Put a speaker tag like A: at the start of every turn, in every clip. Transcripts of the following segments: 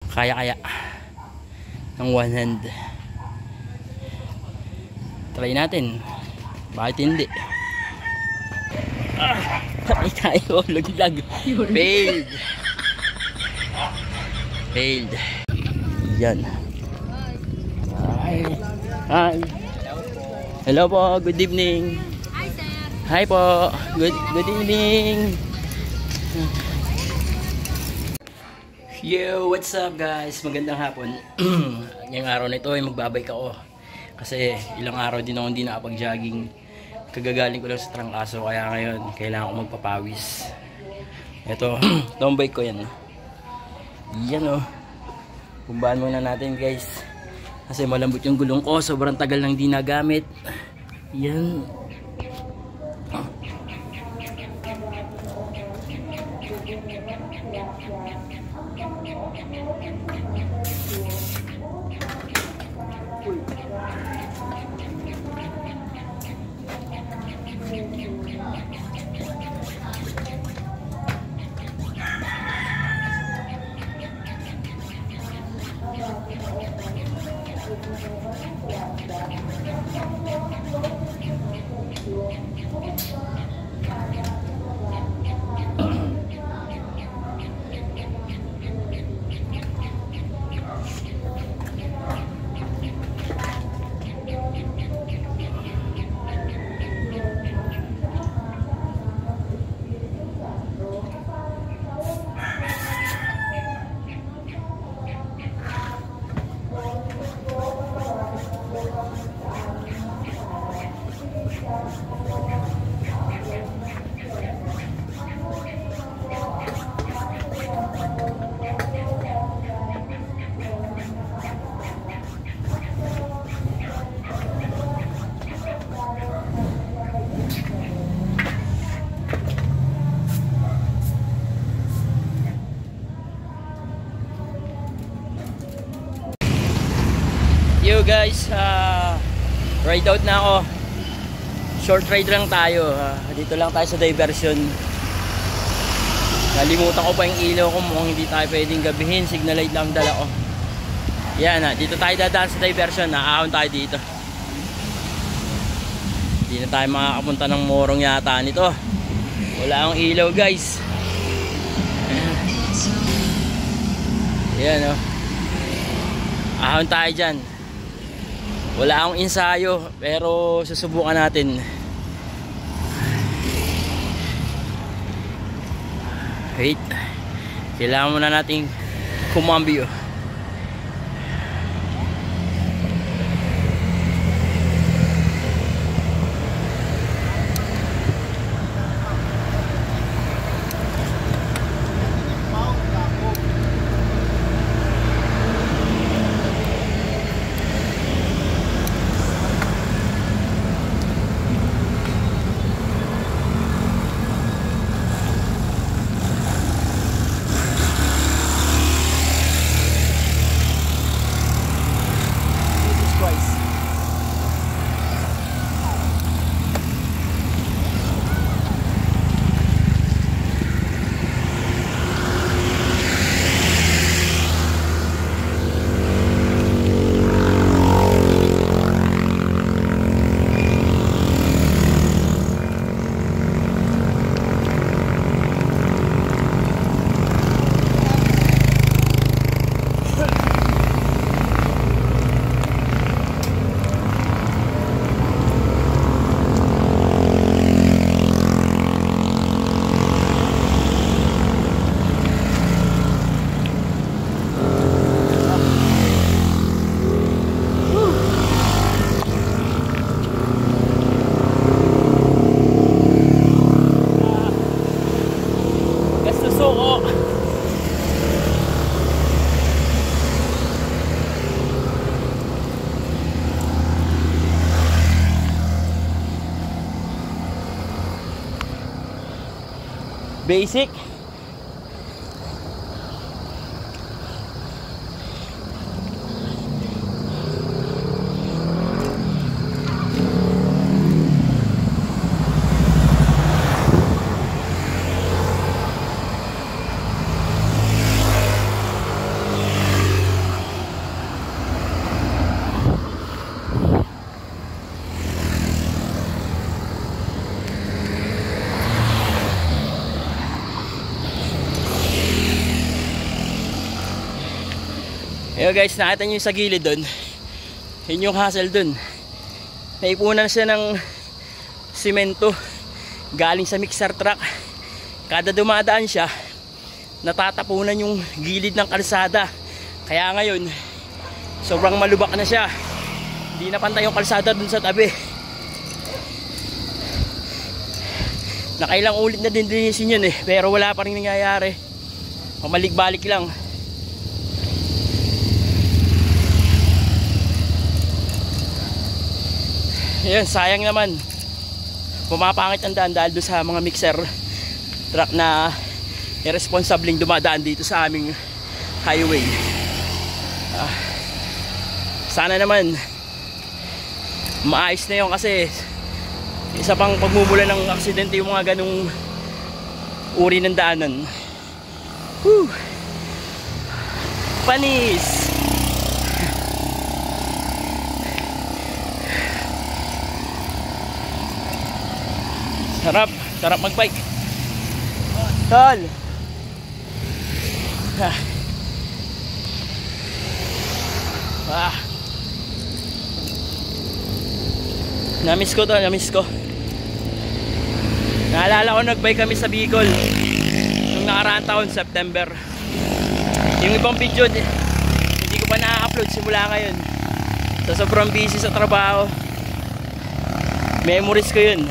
A: Kaya ng one hand. Try natin. Bakit hindi? Patay tayo. Laglag. Failed. Yan. Hi. Hello po. Good evening.
B: Hi, sir.
A: Hi po. Good evening. Yo, what's up guys? Magandang hapon. Ngayong araw na ito ay magbabike ako. Kasi ilang araw din ako hindi nakapag-jogging. Kagagaling ko lang sa trangkaso, kaya ngayon kailangan ko magpapawis. Ito, itong bike ko yan. Yan o. Kumbaan muna natin guys. Kasi malambot yung gulong ko, sobrang tagal nang di nagamit. Yan. Yo guys, ride out na ako. Short ride lang tayo. Dito lang tayo sa diversion. Nalimutan ko pa yung ilaw ko, mukhang hindi tayo pwedeng gabihin. Signal light lang dala ko. Yan dito tayo dadaan sa diversion. Naahon tayo dito. Hindi na tayo makakapunta ng Morong yata nito. Wala akong ilaw guys. Yan ahon tayo dyan. Wala akong ensayo, pero susubukan natin. Wait. Kailangan muna nating kumambyo. Basic. Ayun guys, nakita nyo yung sa gilid doon. Yun yung hassle doon. Naipunan siya ng simento galing sa mixer truck. Kada dumadaan siya, natatapunan yung gilid ng kalsada. Kaya ngayon, sobrang malubak na siya. Hindi na pantay yung kalsada dun sa tabi. Nakailang ulit na din linisin yun pero wala pa rin nangyayari. Pamalik-balik lang. Ayan, sayang naman. Pumapangit ang daan dahil doon sa mga mixer truck na irresponsibleng dumadaan dito sa aming highway. Sana naman maayos na yun kasi isa pang pagmumula ng aksidente yung mga ganong uri ng daanan. Whew. Panis! Sarap magbike. Tol. Namiss ko. Naalala ko nagbike kami sa Bicol nung nakaraang taon, September. Yung ibang video hindi ko pa na-upload simula ngayon. Sa sobrang busy sa trabaho. Memories ko yun.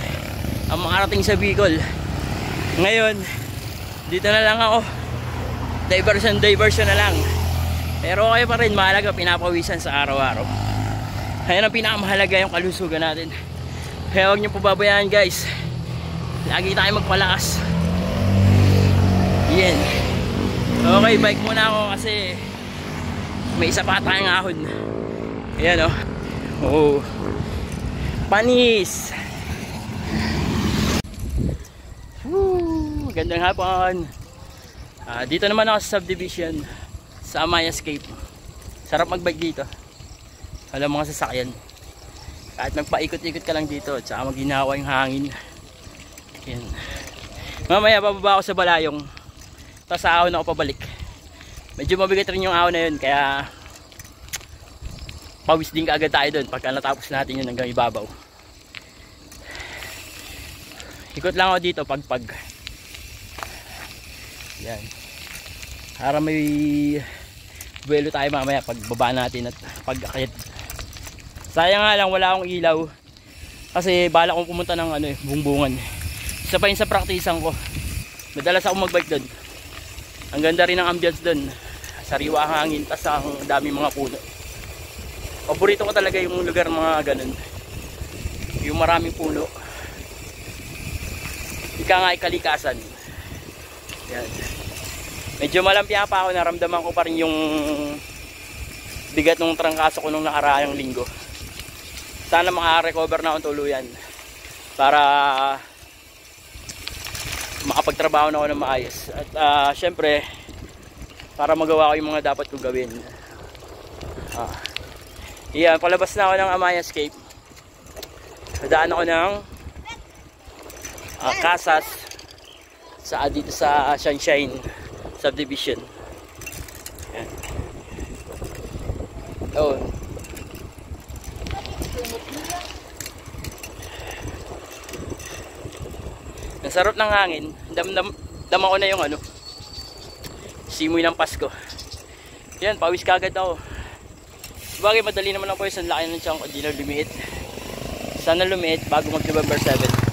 A: Ang makarating sa Bicol. Ngayon, dito na lang ako. Diversion na lang. Pero okay pa rin, mahalaga pinapawisan sa araw-araw. Ayan ang pinakamahalaga, yung kalusugan natin. Kaya huwag niyo pababayaan guys. Lagi tayo magpalakas. Yan. Okay, bike muna ako kasi may isa pa tayong ahon. Ayan oh. Panis! Magandang hapon. Dito naman ako sa subdivision sa Amayascape. Sarap magbike dito. Alam mga sasakyan. Kahit magpaikot-ikot ka lang dito at saka maghinawa yung hangin. Yan. Mamaya bababa ako sa Balayong. Tapos ahon ako pabalik. Medyo mabigat rin yung ahon na yun kaya pawis din kaagad tayo doon pagka natapos natin yun hanggang ibabaw. Ikot lang ako dito pagpag. Yan. Para may buwelo tayo mamaya pagbaba natin at pag-akit. Sayang nga lang wala akong ilaw. Kasi bala kong pumunta ng bungbungan. Isa pa yun sa praktisan ko. Madalas ako magbike doon. Ang ganda rin ng ambience doon. Sariwa ang hangin, tas ang dami mga puno. Paborito ko talaga yung lugar mga ganun. Yung maraming puno. Ika nga ikalikasan. Yan. Medyo malampia pa ako, naramdaman ko pa rin yung bigat ng trangkaso ko nung nakaraang linggo. Sana maka-recover na akong tuluyan para makapagtrabaho na ako ng maayos. At syempre para magawa ko yung mga dapat kong gawin. Yan, palabas na ako ng Amayascape. Dadaan ako ng Casas dito sa Sunshine Subdivision. Yan. Ang sarap ng hangin. Dama ko na yung simoy ng Pasko. Yan, pawis kagad ako. Bagay madali naman ang pawis. Ang laki ng tiyan ko, di na lumiit. Sana lumiit bago mag November 7.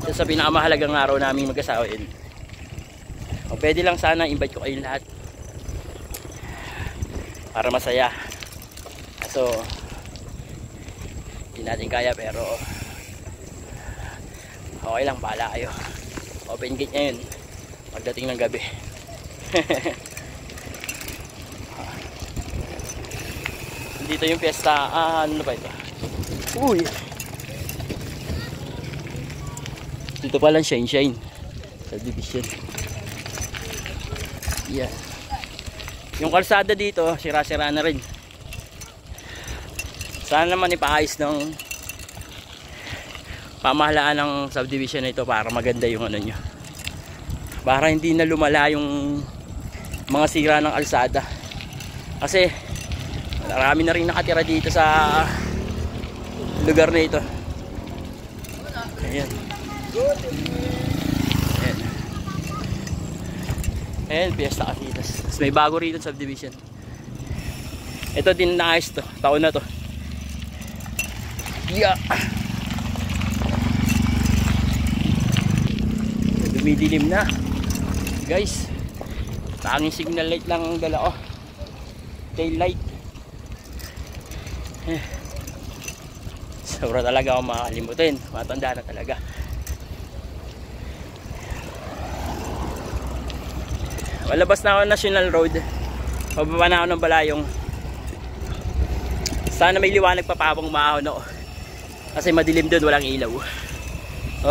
A: Sa pinakamahalagang araw namin mag-asawa yun. O pwede lang sana invite ko kayong lahat para masaya. So hindi natin kaya pero okay lang, bahala kayo. Open gate niya yun pagdating ng gabi. Dito yung piyesta. Ano ba ito? Uy, dito palang Shine Subdivision. Yeah. Yung kalsada dito sira-sira na rin. Sana naman ipaayos ng pamahalaan ng subdivision na ito para maganda yung nyo, para hindi na lumala yung mga sira ng kalsada. Kasi marami na rin nakatira dito sa lugar na ito. Ayan. Ayan. Ayan, Fiesta Casitas. Tapos may bago rito subdivision. Ito din naayos to. Taon na to. Yeah. Dumidilim na. Guys, tanging signal light lang ang dala ko. Tail light. Sobra talaga ako makakalimutin. Matanda na talaga. Malabas na ako ng National Road. Pababa na ako ng Balayong. Sana may liwanag pa habang maahon ako. Kasi madilim doon, walang ilaw.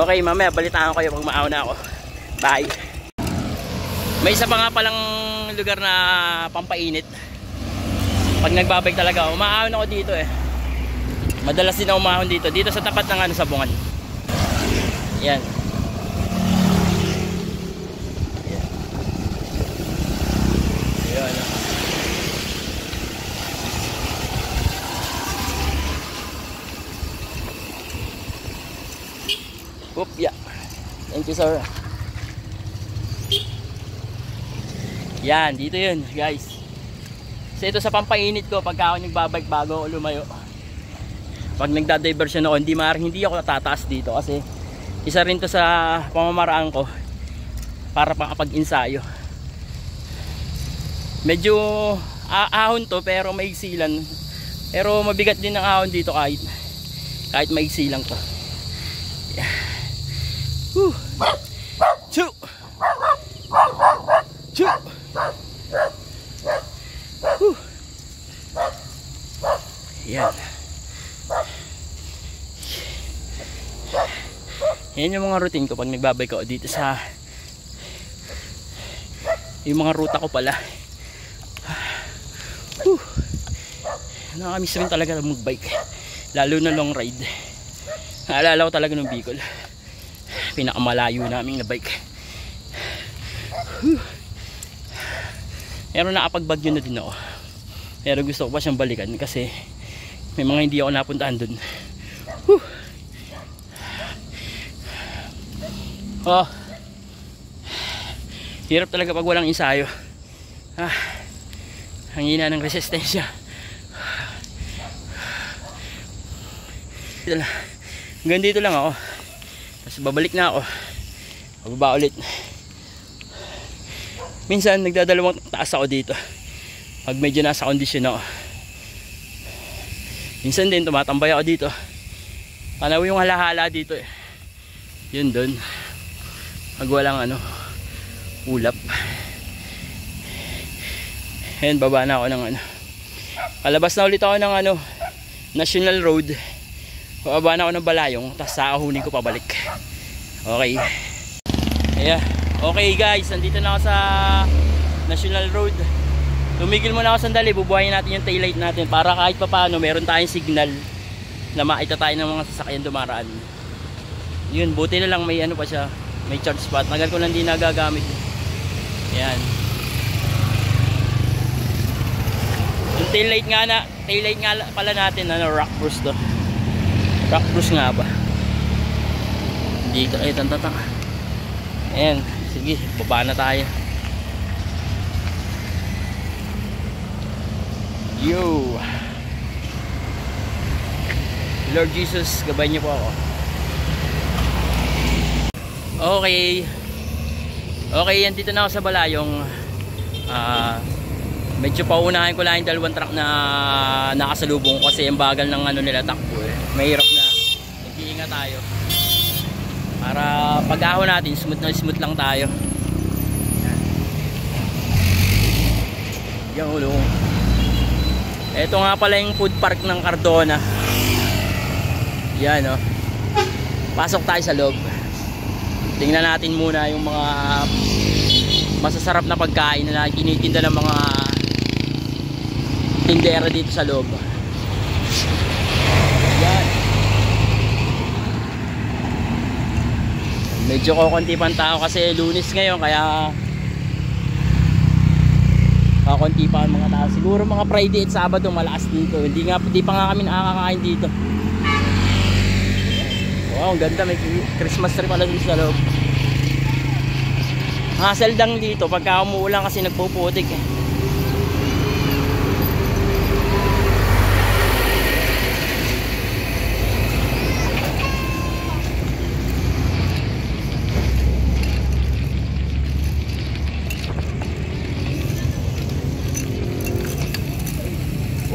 A: Okay, mamaya balitaan ko kayo pag maahon na ako. Bye. May isa pa nga palang lugar na pampainit. Pag nagbabike talaga ako, maahon ako dito eh. Madalas din ako maahon dito. Dito sa tapat ng Sabungan. Yan. Ayan. Oop, yeah. Thank you, sir. Yan, dito yun, guys. Kasi ito sa pampainit ko pagka ako nagbabike bago ako lumayo. Pag nagda-diversion ako, hindi ako tataas dito kasi isa rin to sa pamamaraan ko para makapag-ensayo. Medyo ahon to pero maigsilan. Pero mabigat din ang ahon dito kahit maigsilang to. Woo. Choo. Choo. Woo. Yan. Yan yung mga routine ko pag nagbabike ako dito sa yung mga ruta ko pala. Nakakamiss rin talaga mag-bike, lalo na long ride. Naalala ko talaga ng Bicol, pinakamalayo naming na bike. Pero nakapagbagyo na din ako, pero gusto ko pa siyang balikan kasi may mga hindi ako napuntahan dun. Oh, hirap talaga pag walang ensayo. Ang hina ng resistensya. Hanggang dito lang ako, tapos babalik na ako, bababa ulit. Minsan nagdadalawang taas ako dito pag medyo nasa kondisyon ako. Minsan din tumatambay ako dito, tanaw yung halahala dito eh. Yun dun pag walang ulap. Ayan, baba na ako ng palabas na ulit ako ng National Road. Bababa na ako ng Balayong, tapos saahunin ko pabalik. Okay. Yeah. Okay guys, nandito na ako sa National Road. Tumigil muna ako sandali, bubuhayin natin yung taillight natin para kahit pa paano meron tayong signal na makita tayo ng mga sasakyan dumaraan. Yun, buti na lang may pa siya, may charge spot. Nagal ko lang di nagagamit. Ayan. Yung taillight nga pala natin, rock brush to. Rock brush nga ba? Dito ay tantatang. Ayan, sige, baba na tayo. Yo, Lord Jesus, gabay niyo po ako. Okay, yan, dito na ako sa Balayong. Medyo paunahin ko lang yung dalawang truck na nakasalubong kasi yung bagal ng nila takbo eh. Mahirap na, nag-iingat tayo para pag ahon natin smooth lang tayo. Yan ulo. Ito nga pala yung food park ng Cardona. Yan pasok tayo sa loob. Tingnan natin muna yung mga masasarap na pagkain na kinitinda ng mga tindera dito sa loob. Yan. Medyo kokonti pang tao kasi Lunes ngayon, kaya Kakunti pa ang mga tao. Siguro mga Friday at Sabado malakas dito. Hindi pa nga kami nakakakain dito. Wow, ang ganda. May Christmas tree pala dito sa loob. Hassle lang dito pagka umuulan kasi nagpuputik eh.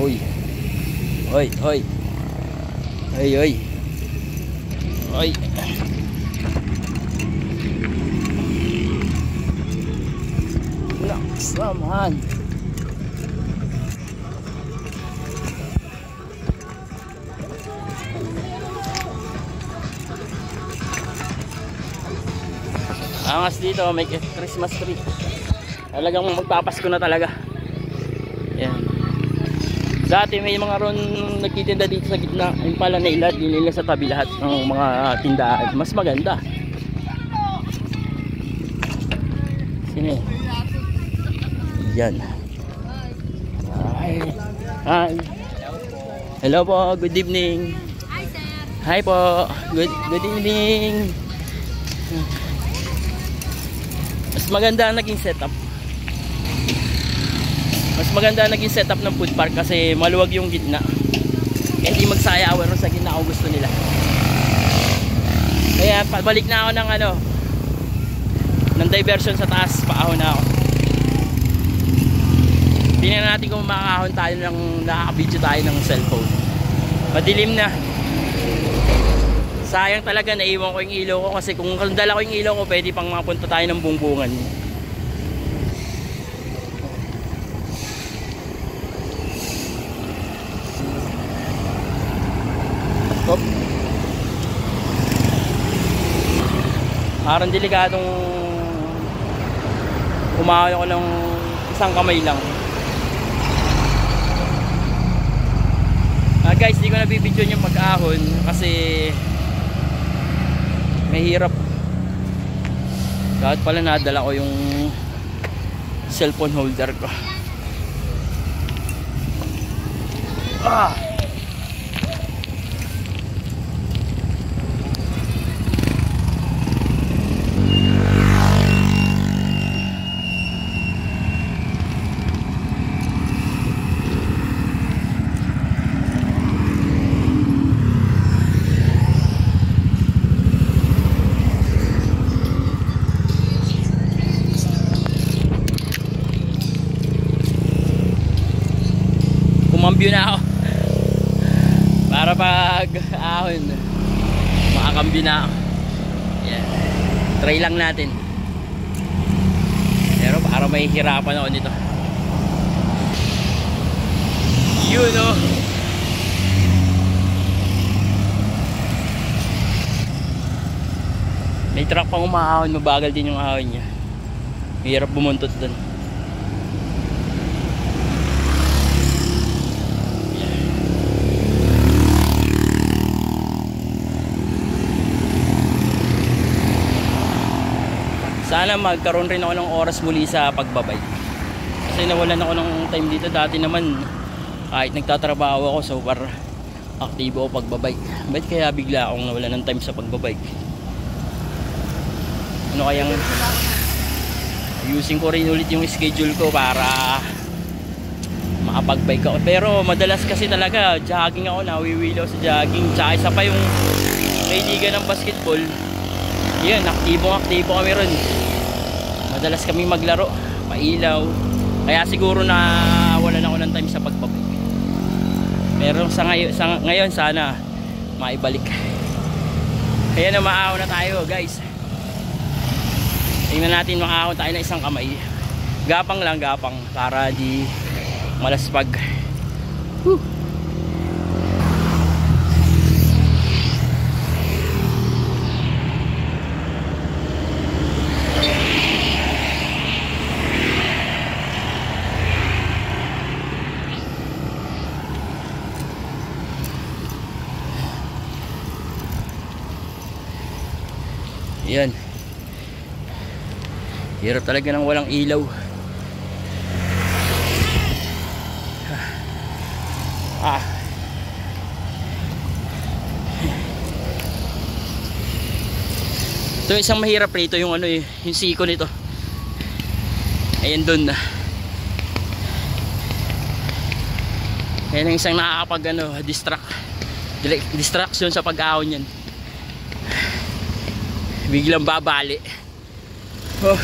A: Oy. Oy, oy. Oy, oy. Oy. Samahan. Angas dito, may Christmas tree. Talagang magpapasko na talaga. Yan. Dati may mga ron nagtitinda dito sa gitna. Yung pala na ilad, nila sa tabi lahat ng mga tindahan. Mas maganda. Sino? Yan. Hi. Hi. Hello po. Good evening.
B: Hi, sir.
A: Hi po. Good evening. Mas maganda ang naging setup. Mas maganda ang naging setup ng food park kasi maluwag yung gitna. Hindi magsayawan sa gitna kung gusto nila. Kaya pabalik na ako ng ng diversion sa taas. Paahon na ako. Tingnan natin kung makakahon tayo ng nakaka-video tayo ng cellphone. Madilim na. Sayang talaga naiwan ko yung ilaw ko kasi kung dala ko yung ilaw ko pwede pang mapunta tayo ng bungbungan. Hop. Parang delikadong umahon ko lang isang kamay lang. Guys, di ko na bibidyo yung pag-ahon kasi mahirap. Kahit pala nadala ko yung cellphone holder ko. Ah! Kumambyo na ako para pag ahon makakambyo na ako. Yan. Try lang natin. Pero para may hirapan ako nito. Yun o. May truck pang umahon. Mabagal din yung ahon niya. Mahirap bumuntot dun. Sana magkaroon rin ako ng oras muli sa pagbabike. Kasi nawalan ako ng time dito. Dati naman kahit nagtatrabaho ako super aktibo ako pagbabike. Ba't kaya bigla akong nawalan ng time sa pagbabike? Ano kayang ayusin ko rin ulit yung schedule ko para makapagbike ako. Pero madalas kasi talaga jogging ako, nawiwilaw sa jogging. Tsaka isa pa yung kaibigan ng basketball. Yun, aktibo kami ron. Madalas kami maglaro, pailaw. Kaya siguro na wala na ako ng time sa pagbabike. Pero sa ngayon sana maibalik. Kaya na maahon na tayo, guys. Tingnan natin makaahon tayo ng isang kamay. Gapang lang, gapang para di malaspag. Whew. Yan. Hirap talaga ng walang ilaw. Ito isang mahirap rito yung ano eh, yung siko nito. Ayan dun na. Ayan ang isang nakakapag ano, distraction sa pag-ahon yan. Biglang babali. Oh.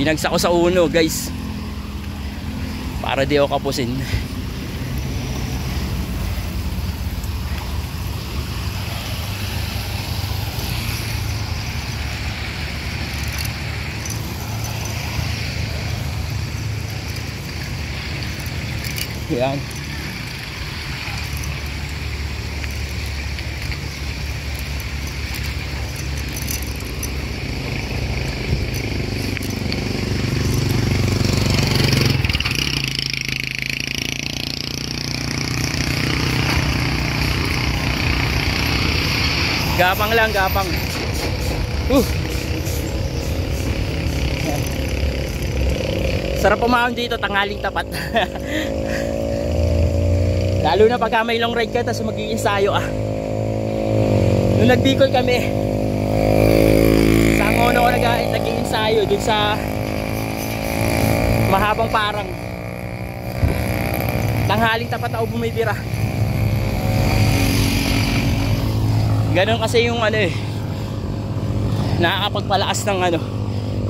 A: Binagsak ko sa uno guys, para di ako kapusin. Yan. Gapang lang, gapang. Sarap umahon dito, tanghaling tapat. Lalo na pagka may long ride ka tapos mag-iinsayo Nung nag-Bicol kami, sa Angono ko nag-iinsayo dun sa mahabang parang. Tanghaling tapat ako bumibira. Ganon kasi yung ano eh, nakakapagpalakas ng ano,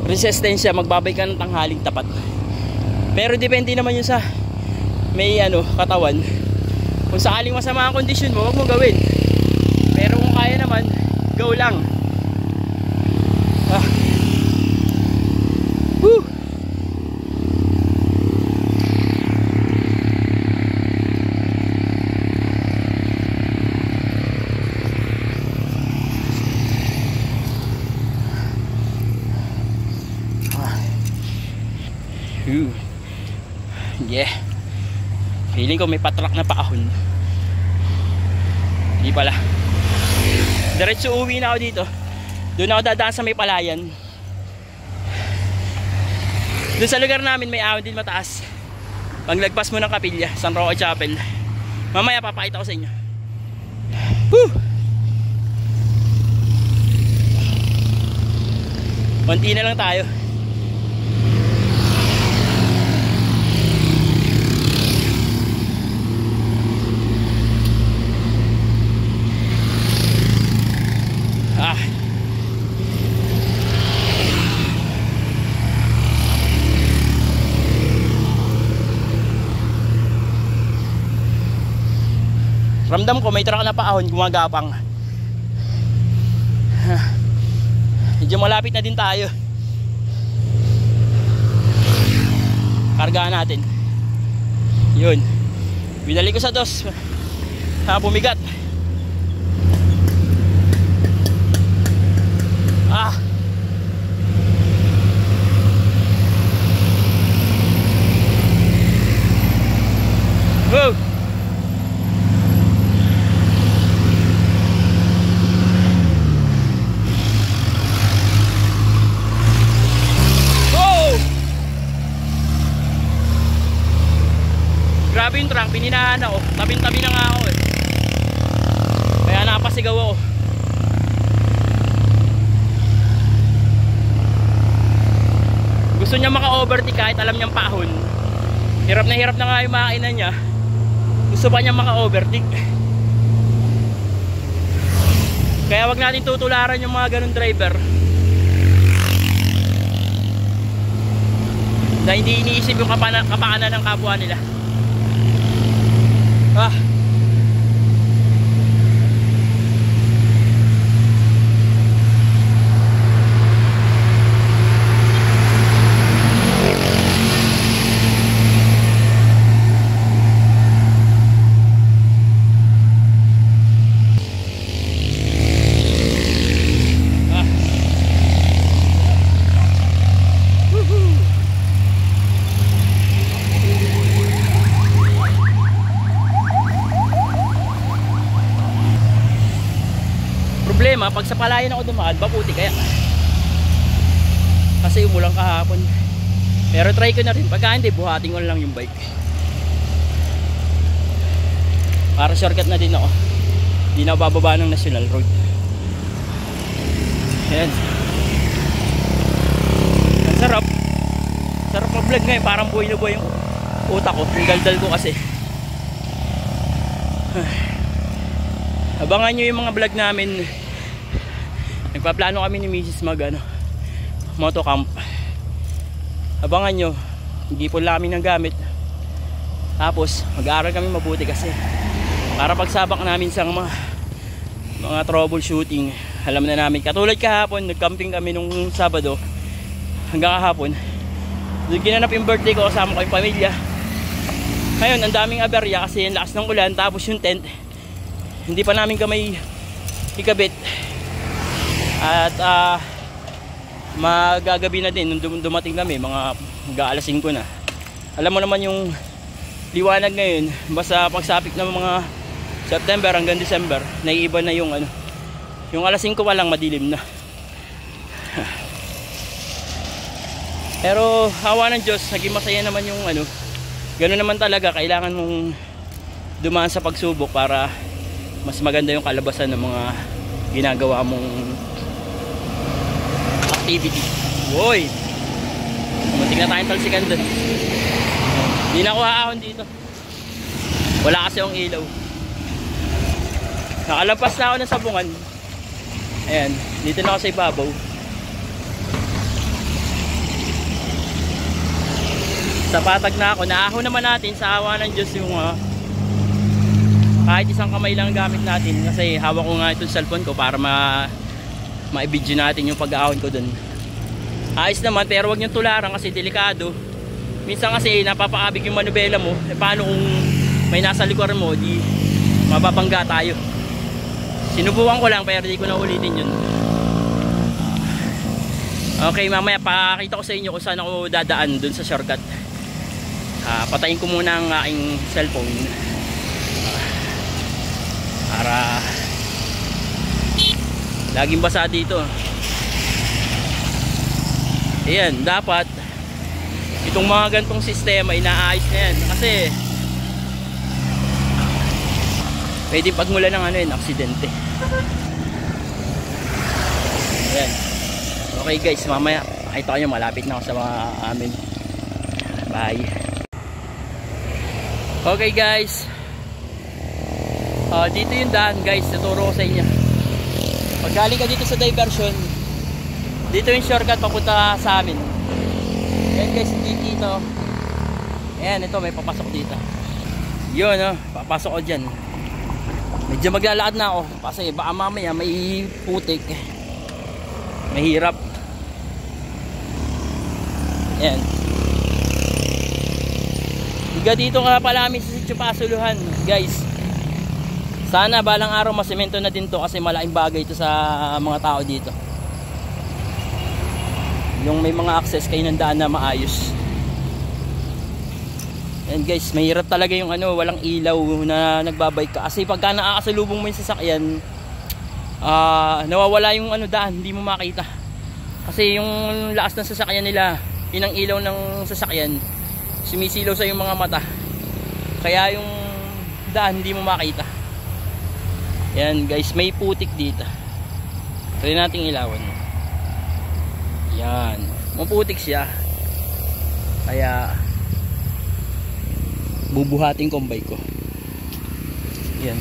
A: resistensya, magbabay ka ng tanghaling tapat. Pero depende naman yun sa may ano, katawan. Kung sakaling masama ang kondisyon mo, wag mo gawin. Pero kung kaya naman, go lang. Woo! Yeah. Feeling ko may patrak na paahon. Hindi pala. Diretso uwi na ako dito. Doon ako dadaan sa may palayan. Doon sa lugar namin may ahon din mataas. Paglagpas mo ng kapilya, San Roque Chapel. Mamaya papakita ko sa inyo. Woo! Konti na lang tayo. Ramdam ko may truck na paahon gumagapang. Medyo malapit na din tayo. Kargaan natin. Yun. Binalik ko sa dos. Bumigat. Whoa. Grabe yung truck, pininahan ako. Tabing-tabi na nga ako eh. Kaya napasigaw ako. Gusto niya maka-overtake kahit alam niyang paahon. Hirap na nga yung makina niya. Gusto pa niya maka-overtake. Kaya wag natin tutularan yung mga ganun driver na hindi iniisip yung kapakanan ng kapwa nila. Problema, pag sa palayan ako dumaan, baputi kaya kasi umulan kahapon. Pero try ko na rin, pagka hindi buhatin ko lang yung bike para shortcut na din ako, hindi na bababa ng national road. Ayan, ang sarap mag-vlog ngayon, parang buhay na buhay yung utak ko, yung daldal ko kasi. Abangan nyo yung mga vlog namin. Nagpaplano kami ni Mrs. motocamp. Abangan nyo, hindi po lang kami ng gamit, tapos mag-aaral kami mabuti kasi para pagsabak namin sa mga troubleshooting, alam na namin. Katulad kahapon, nag-camping kami nung Sabado hanggang kahapon. Doon ginanap yung birthday ko, kasama ko yung pamilya. Ngayon, ang daming aberya kasi yung lakas ng ulan, tapos yung tent hindi pa namin kamay ikabit. At magagabi na din nung dumating kami, mga alas 5 na. Alam mo naman yung liwanag ngayon, basta pagsapit ng mga September hanggang December, naiiba na yung yung alas 5 pa lang madilim na. Pero hawa ng Diyos, naging masaya naman yung gano'n naman talaga, kailangan mong dumaan sa pagsubok para mas maganda yung kalabasan ng mga ginagawa mong activity. Woy, muntik na tayong talsikan doon. Hindi na ako haahon dito, wala kasi yung ilaw. Nakalampas na ako ng sabungan. Ayan, dito na ako sa ibabaw. Sa patag na ako, naahon naman natin sa awa ng Diyos yung kahit isang kamay lang gamit natin, kasi hawak ko nga itong cellphone ko para ma-video natin yung pag-aahon ko dun. Ayos naman, pero wag niyong tularan kasi delikado. Minsan kasi napapakabig yung manubela mo, paano kung may nasa likuran mo, di mababangga tayo. Sinubukan ko lang pero di ko na ulitin yun. Okay, mamaya pakita ko sa inyo kung saan ako dadaan dun sa shortcut. Patayin ko muna ang aking cellphone para laging basa dito. Ayan, dapat itong mga gantong sistema inaayos na yan, kasi pwede pagmula ng aksidente. Ayan. Okay guys, mamaya makita kayo, malapit na ako sa mga amin. Bye. Okay guys, dito yung daan guys, naturo ko sa inyo. Pag galing ka dito sa diversion, dito yung shortcut papunta sa amin. Ayan guys, dito. Ayan, ito may papasok dito. Yun papasok ko dyan. Medyo maglalakad na ako kasi baka mamaya may putik, mahirap. Ayan, higa dito ka palami sa Sitio Pasuluhan guys. Sana balang araw masemento na din to, kasi malaking bagay ito sa mga tao dito, yung may mga access kayo ng daan na maayos. And guys, mahirap talaga yung walang ilaw na nagbabike ka, kasi pagka nakakasalubong mo yung sasakyan, nawawala yung daan, hindi mo makita kasi yung lakas ng sasakyan nila, yun ang ilaw ng sasakyan, sumisilaw sa yung mga mata, kaya yung daan hindi mo makita. Yan guys, may putik dito, try nating ilawan. Yan, maputik siya, kaya bubuhatin ko ang bike ko. Yan,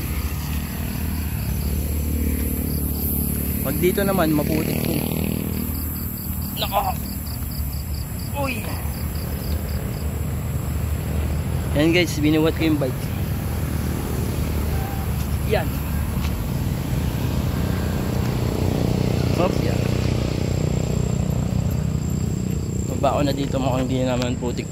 A: pag dito naman maputik din. Nako, uy. Yan guys, binuhat ko yung bike. Yan, hop, yan. Baba ko na dito, mukhang hindi naman putik.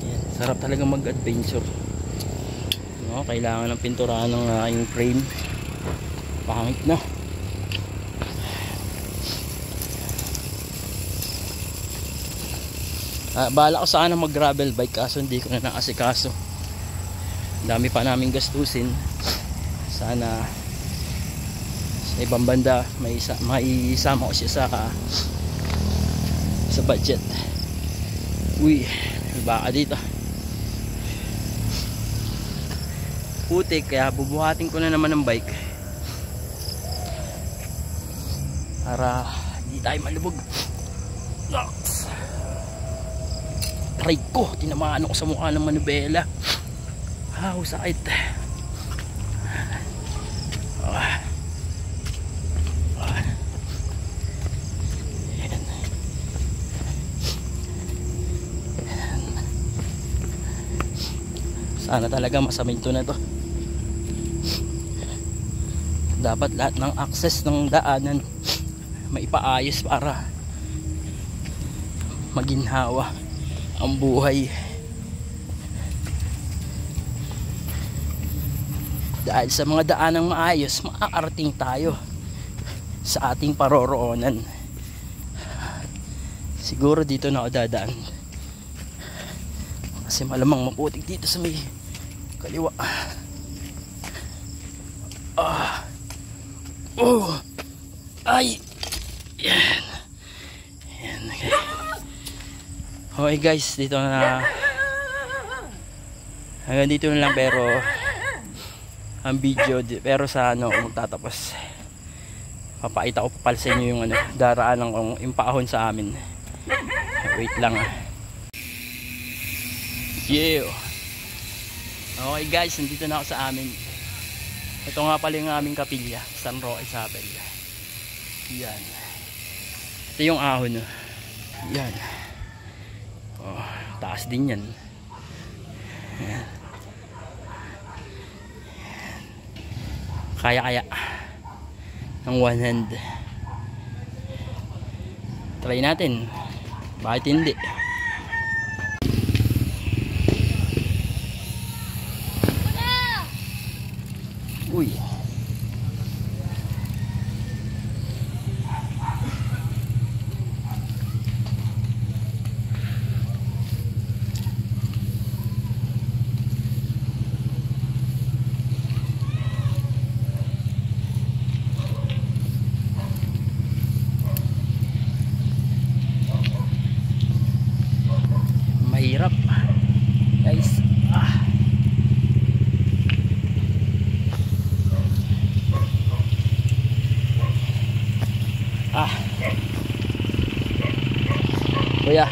A: Yan, sarap talaga mag-adventure. Kailangan ng pinturahan ng aking frame. Pangit na. Bala ko sana mag gravel bike, kaso hindi ko na naasikaso. Dami pa namin gastusin. Sana ibang banda may isama ko siya sa budget. Uy, may baka dito putik, kaya bubuhatin ko na naman ng bike para hindi tayo malubog. Try ko, tinamaan ako sa mukha ng manubela. Sakit. Sana talaga masaminto na to. Dapat lahat ng access ng daanan maipaayos para maginhawa ang buhay. Dahil sa mga daanang maayos, maaarating tayo sa ating paroroonan. Siguro dito na ako dadaan kasi malamang maputik dito sa may kaliwa. Ay, yan. Okay. Okay guys, dito na, hanggang dito na lang, pero ang video, pero sa magtatapos, papakita ko pa sa inyo yung daraanan kong impahon sa amin. Wait lang. Yeah. Okay guys, nandito na ako sa amin. Ito nga pala yung aming kapilya, San Roque Chapel. Yan. Ito yung ahon. Yan. Taas din yan. Yan. Kaya ng one hand. Try natin. Bakit hindi? Uy. Mahirap. Guys. Kuya.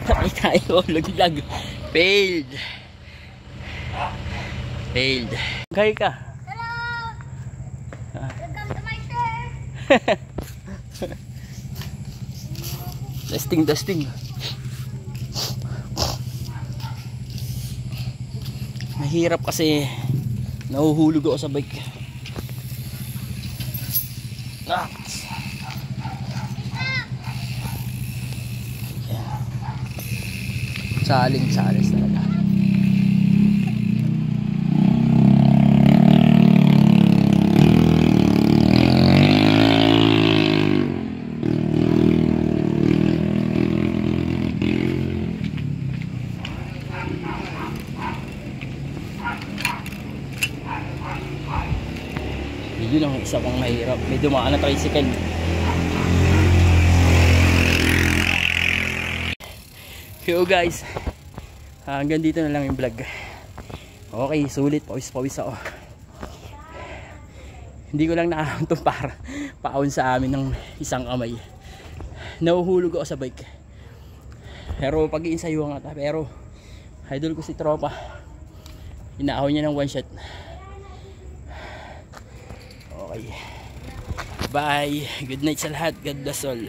A: Ay tayo, laglag. Failed. Gay ka.
B: Hello. Welcome to my share.
A: Testing. Mahirap kasi nahuhulog ako sa bike. Saling talaga. Yun ang isa pang mahirap. May dumaan na tricycle. Yo guys, hanggang dito na lang yung vlog. Okay, sulit. Pawis ako. Hindi ko lang naahon to para paon sa amin ng isang kamay. Nahuhulog ako sa bike. Pero pag-iinsayo nga ta. Pero idol ko si tropa. Inaahon niya ng one shot. Okay. Bye. Good night sa lahat. God bless all.